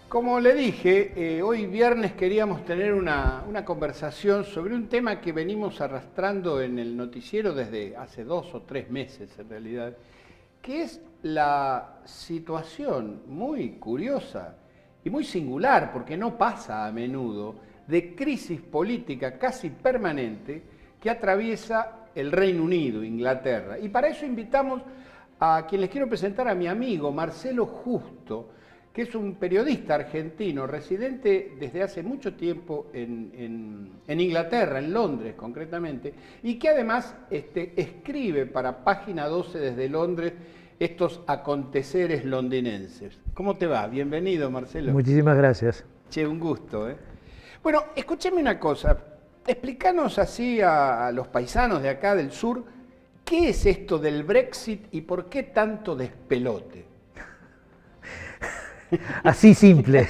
Como le dije, hoy viernes queríamos tener una conversación sobre un tema que venimos arrastrando en el noticiero desde hace 2 o 3 meses en realidad, que es la situación muy curiosa y muy singular, porque no pasa a menudo, de crisis política casi permanente que atraviesa el Reino Unido, Inglaterra. Y para eso invitamos a quien les quiero presentar, a mi amigo Marcelo Justo, que es un periodista argentino residente desde hace mucho tiempo en Inglaterra, en Londres concretamente, y que además escribe para Página 12 desde Londres estos aconteceres londinenses. ¿Cómo te va? Bienvenido, Marcelo. Muchísimas gracias. Che, un gusto, ¿eh? Bueno, escúcheme una cosa, explícanos así a los paisanos de acá del sur, ¿qué es esto del Brexit y por qué tanto despelote? Así simple.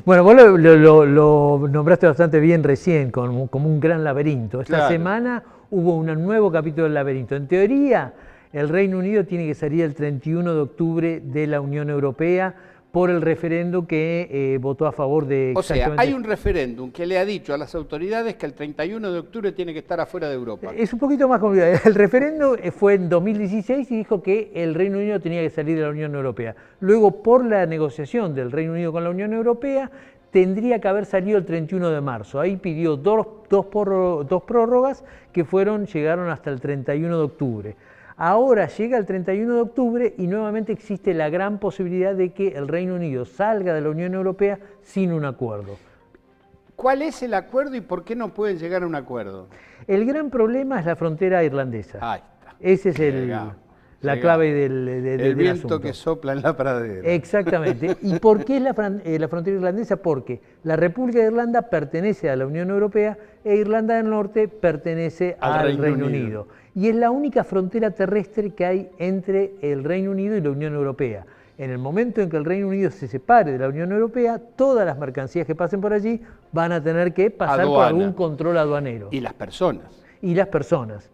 Bueno, vos lo nombraste bastante bien recién, como un gran laberinto. Esta semana hubo un nuevo capítulo del laberinto. En teoría, el Reino Unido tiene que salir el 31 de octubre de la Unión Europea por el referendo que votó a favor de... O sea, hay un referéndum que le ha dicho a las autoridades que el 31 de octubre tiene que estar afuera de Europa. Es un poquito más complicado. El referendo fue en 2016 y dijo que el Reino Unido tenía que salir de la Unión Europea. Luego, por la negociación del Reino Unido con la Unión Europea, tendría que haber salido el 31 de marzo. Ahí pidió dos prórrogas que llegaron hasta el 31 de octubre. Ahora llega el 31 de octubre y nuevamente existe la gran posibilidad de que el Reino Unido salga de la Unión Europea sin un acuerdo. ¿Cuál es el acuerdo y por qué no pueden llegar a un acuerdo? El gran problema es la frontera irlandesa. Ahí está. Ese es la clave del viento asunto. Que sopla en la pradera. Exactamente. ¿Y por qué es la frontera irlandesa? Porque la República de Irlanda pertenece a la Unión Europea e Irlanda del Norte pertenece al Reino Unido. Y es la única frontera terrestre que hay entre el Reino Unido y la Unión Europea. En el momento en que el Reino Unido se separe de la Unión Europea, todas las mercancías que pasen por allí van a tener que pasar por algún control aduanero. Y las personas. Y las personas.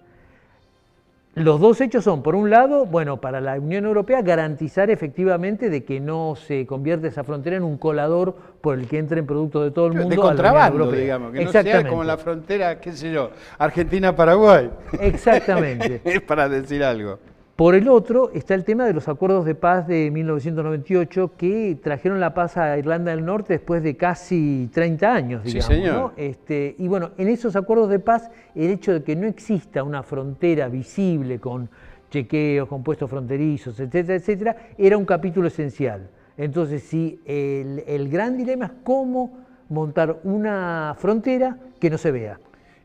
Los dos hechos son, por un lado, bueno, para la Unión Europea garantizar efectivamente de que no se convierta esa frontera en un colador por el que entren productos de todo el mundo de contrabando, a la Unión Europea. Digamos, que no sea como la frontera, qué sé yo, Argentina-Paraguay. Exactamente. Es para decir algo. Por el otro está el tema de los acuerdos de paz de 1998 que trajeron la paz a Irlanda del Norte después de casi 30 años, digamos. Sí, señor. ¿No? Y bueno, en esos acuerdos de paz, el hecho de que no exista una frontera visible con chequeos, con puestos fronterizos, etcétera, etcétera, era un capítulo esencial. Entonces, sí, el gran dilema es cómo montar una frontera que no se vea.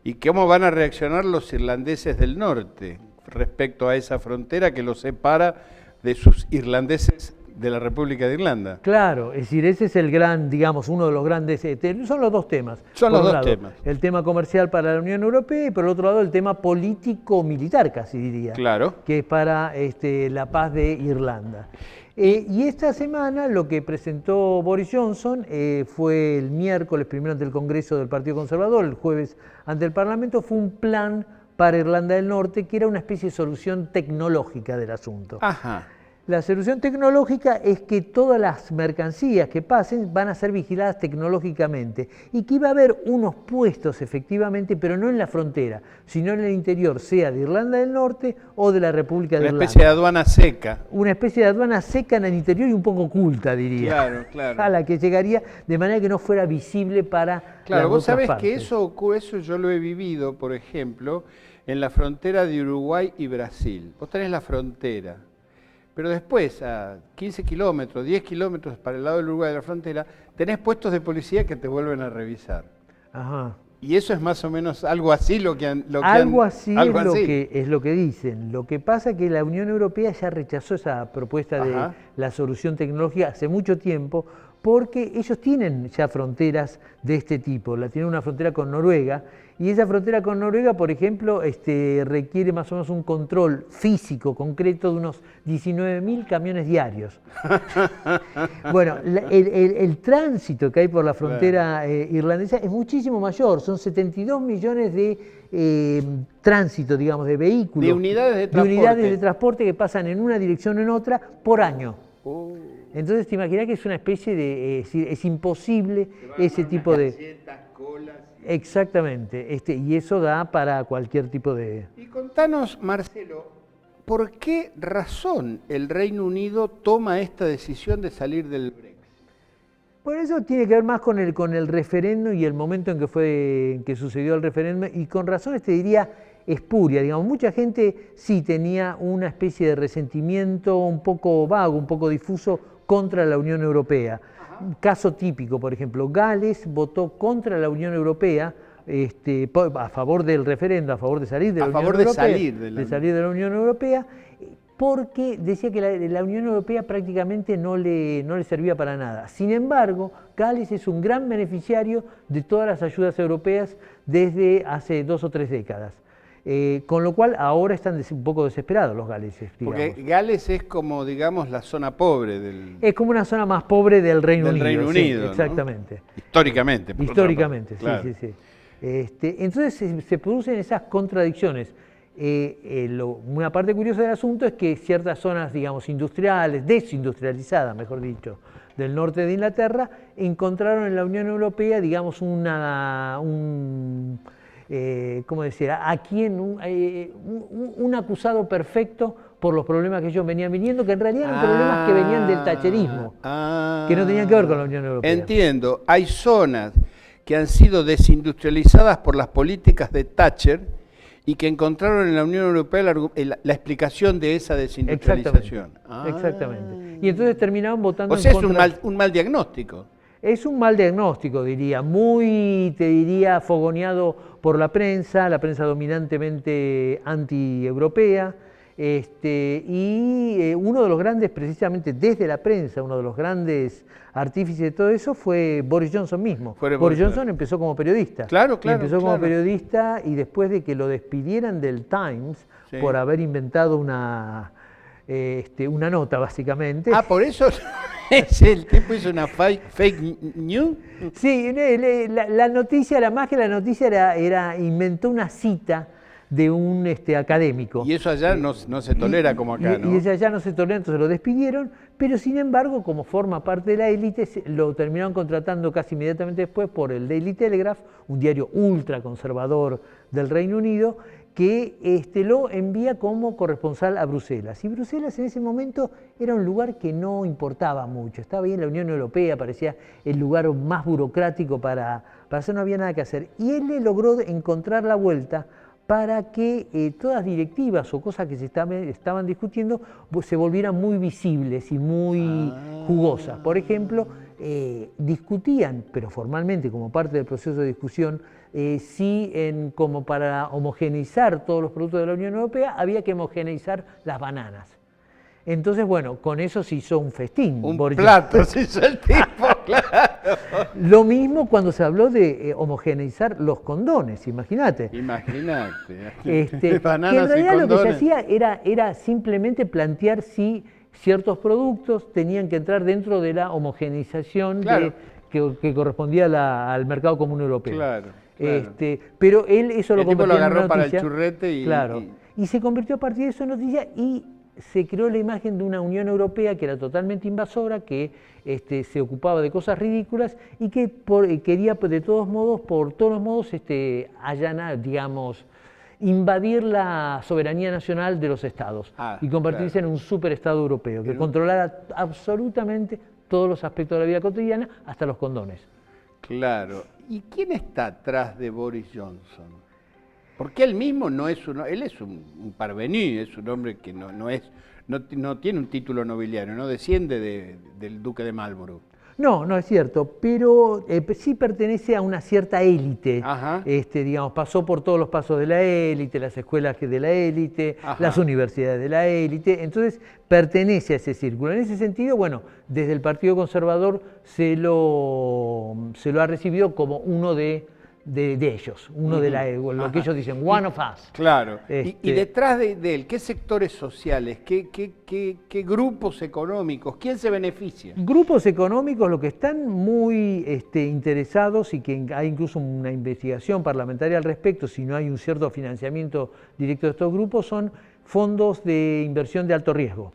¿Y cómo van a reaccionar los irlandeses del norte respecto a esa frontera que los separa de sus irlandeses de la República de Irlanda? Claro, es decir, ese es el gran, digamos, uno de los grandes, son los dos temas. Son los dos temas. El tema comercial para la Unión Europea y por el otro lado el tema político-militar, casi diría. Claro. Que es para la paz de Irlanda. Y esta semana lo que presentó Boris Johnson fue el miércoles primero ante el Congreso del Partido Conservador, el jueves ante el Parlamento, fue un plan para Irlanda del Norte, que era una especie de solución tecnológica del asunto. Ajá. La solución tecnológica es que todas las mercancías que pasen van a ser vigiladas tecnológicamente y que iba a haber unos puestos efectivamente, pero no en la frontera, sino en el interior, sea de Irlanda del Norte o de la República de Irlanda. Una especie de aduana seca. Una especie de aduana seca en el interior y un poco oculta, diría. Claro, claro. A la que llegaría de manera que no fuera visible para Claro, las vos sabés partes. que eso yo lo he vivido, por ejemplo, en la frontera de Uruguay y Brasil. Vos tenés la frontera, pero después a 15 kilómetros, 10 kilómetros para el lado del Uruguay de la frontera, tenés puestos de policía que te vuelven a revisar. Ajá. Y eso es más o menos algo así es lo que dicen. Lo que pasa es que la Unión Europea ya rechazó esa propuesta de la solución tecnológica hace mucho tiempo, porque ellos tienen ya fronteras de este tipo. Tienen una frontera con Noruega, y esa frontera con Noruega, por ejemplo, requiere más o menos un control físico concreto de unos 19.000 camiones diarios. Bueno, el tránsito que hay por la frontera irlandesa es muchísimo mayor, son 72 millones de tránsito, digamos, de vehículos. De unidades de transporte. Que pasan en una dirección o en otra por año. Entonces te imaginas que es una especie de, es imposible ese tipo de... Galletas, colas. Exactamente, y eso da para cualquier tipo de... Y contanos, Marcelo, ¿por qué razón el Reino Unido toma esta decisión de salir del Brexit? Bueno, eso tiene que ver más con el referéndum y el momento en que sucedió el referéndum, y con razones, te diría, espuria. Digamos, mucha gente sí tenía una especie de resentimiento un poco vago, un poco difuso contra la Unión Europea. Un caso típico, por ejemplo, Gales votó contra la Unión Europea, a favor del referéndum, a favor de salir de la Unión Europea. De salir de la Unión Europea, porque decía que la Unión Europea prácticamente no le servía para nada. Sin embargo, Gales es un gran beneficiario de todas las ayudas europeas desde hace 2 o 3 décadas. Con lo cual ahora están un poco desesperados los galeses. Digamos. Porque Gales es como, digamos, la zona pobre del... Es como una zona más pobre del Reino Unido. Reino Unido, sí, exactamente. ¿no? Históricamente. Históricamente, sí, claro. sí. Entonces se producen esas contradicciones. Una parte curiosa del asunto es que ciertas zonas, digamos, industriales, desindustrializadas, mejor dicho, del norte de Inglaterra, encontraron en la Unión Europea, digamos, ¿cómo decir? Un acusado perfecto por los problemas que ellos venían viniendo, que en realidad eran problemas que venían del thatcherismo, que no tenían que ver con la Unión Europea. Entiendo, hay zonas que han sido desindustrializadas por las políticas de Thatcher y que encontraron en la Unión Europea la explicación de esa desindustrialización. Exactamente. Y entonces terminaron votando en contra. O sea, es un mal diagnóstico. Es un mal diagnóstico, diría, muy, te diría, fogoneado por la prensa dominantemente anti-europea, y uno de los grandes, precisamente desde la prensa, uno de los grandes artífices de todo eso fue Boris Johnson mismo. Boris Johnson empezó como periodista. Claro. Como periodista, y después de que lo despidieran del Times por haber inventado una nota, básicamente. Por eso el tipo hizo una fake news. Sí, la noticia, más que la noticia, inventó una cita de un académico. Y eso allá no se tolera como acá, ¿no? Y eso allá no se tolera, entonces lo despidieron, pero sin embargo, como forma parte de la élite, lo terminaron contratando casi inmediatamente después por el Daily Telegraph, un diario ultraconservador del Reino Unido, que lo envía como corresponsal a Bruselas. Y Bruselas en ese momento era un lugar que no importaba mucho. Estaba ahí en la Unión Europea, parecía el lugar más burocrático para hacer, no había nada que hacer. Y él le logró encontrar la vuelta para que todas directivas o cosas que se estaban discutiendo se volvieran muy visibles y muy jugosas. Por ejemplo, discutían, pero formalmente como parte del proceso de discusión, como para homogeneizar todos los productos de la Unión Europea, había que homogeneizar las bananas. Entonces, bueno, con eso se hizo un festín. Un plato se hizo el tipo, claro. Lo mismo cuando se habló de homogeneizar los condones, imagínate. Que en realidad lo que se hacía era simplemente plantear si ciertos productos tenían que entrar dentro de la homogeneización que correspondía al mercado común europeo. Claro. Pero él eso lo convirtió en agarró noticia, para el churrete y se convirtió a partir de eso en noticia, y se creó la imagen de una Unión Europea que era totalmente invasora, que se ocupaba de cosas ridículas y que quería de todos modos, por todos los modos, allanar, digamos, invadir la soberanía nacional de los estados y convertirse en un superestado europeo que controlara absolutamente todos los aspectos de la vida cotidiana, hasta los condones. Claro. ¿Y quién está atrás de Boris Johnson? Porque él mismo él es un parvenu, es un hombre que no tiene un título nobiliario, no desciende del duque de Marlborough. No es cierto, pero sí pertenece a una cierta élite. Digamos, pasó por todos los pasos de la élite, las escuelas de la élite, las universidades de la élite, entonces pertenece a ese círculo. En ese sentido, bueno, desde el Partido Conservador se lo ha recibido como uno de ellos, uno de lo que ellos dicen, one of us. Claro. Y detrás de él, ¿qué sectores sociales, qué grupos económicos, quién se beneficia? Grupos económicos, lo que están muy interesados, y que hay incluso una investigación parlamentaria al respecto, si no hay un cierto financiamiento directo de estos grupos, son fondos de inversión de alto riesgo.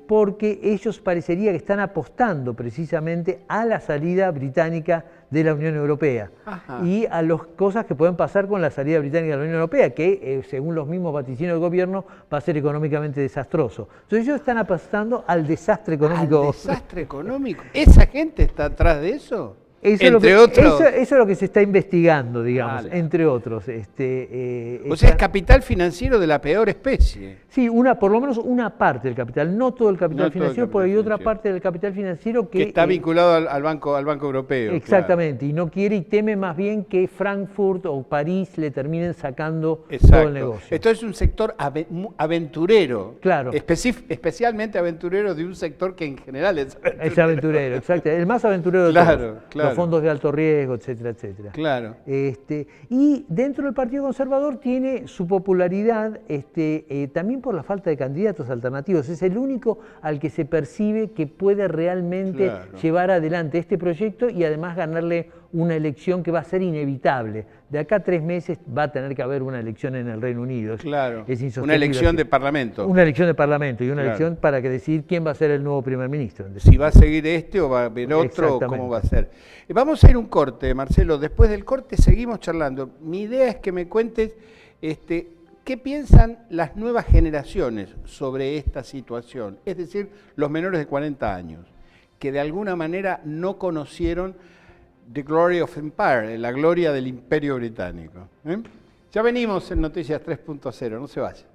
porque ellos parecería que están apostando precisamente a la salida británica de la Unión Europea. Ajá. Y a las cosas que pueden pasar con la salida británica de la Unión Europea, que según los mismos vaticinios del gobierno va a ser económicamente desastroso. Entonces ellos están apostando al desastre económico. ¿Al desastre económico? ¿Esa gente está atrás de eso? Eso es lo que se está investigando, digamos, entre otros. O sea, es capital financiero de la peor especie. Sí, por lo menos una parte del capital, no todo el capital financiero, porque hay otra parte del capital financiero que está vinculado al Banco Europeo. Exactamente, claro. Y no quiere y teme más bien que Frankfurt o París le terminen sacando todo el negocio. Esto es un sector aventurero, claro. Especialmente aventurero de un sector que en general es aventurero. Es aventurero, exacto, el más aventurero de todos. Claro. Fondos de alto riesgo, etcétera, etcétera. Claro. Y dentro del Partido Conservador tiene su popularidad también por la falta de candidatos alternativos. Es el único al que se percibe que puede realmente llevar adelante este proyecto y además ganarle una elección que va a ser inevitable. De acá a 3 meses va a tener que haber una elección en el Reino Unido. Claro, una elección de parlamento. Una elección de parlamento y una elección para decidir quién va a ser el nuevo primer ministro. Si va a seguir o va a haber otro, o cómo va a ser. Vamos a ir a un corte, Marcelo. Después del corte seguimos charlando. Mi idea es que me cuentes qué piensan las nuevas generaciones sobre esta situación. Es decir, los menores de 40 años, que de alguna manera no conocieron The Glory of Empire, la gloria del Imperio Británico. Ya venimos en Noticias 3.0, no se vayan.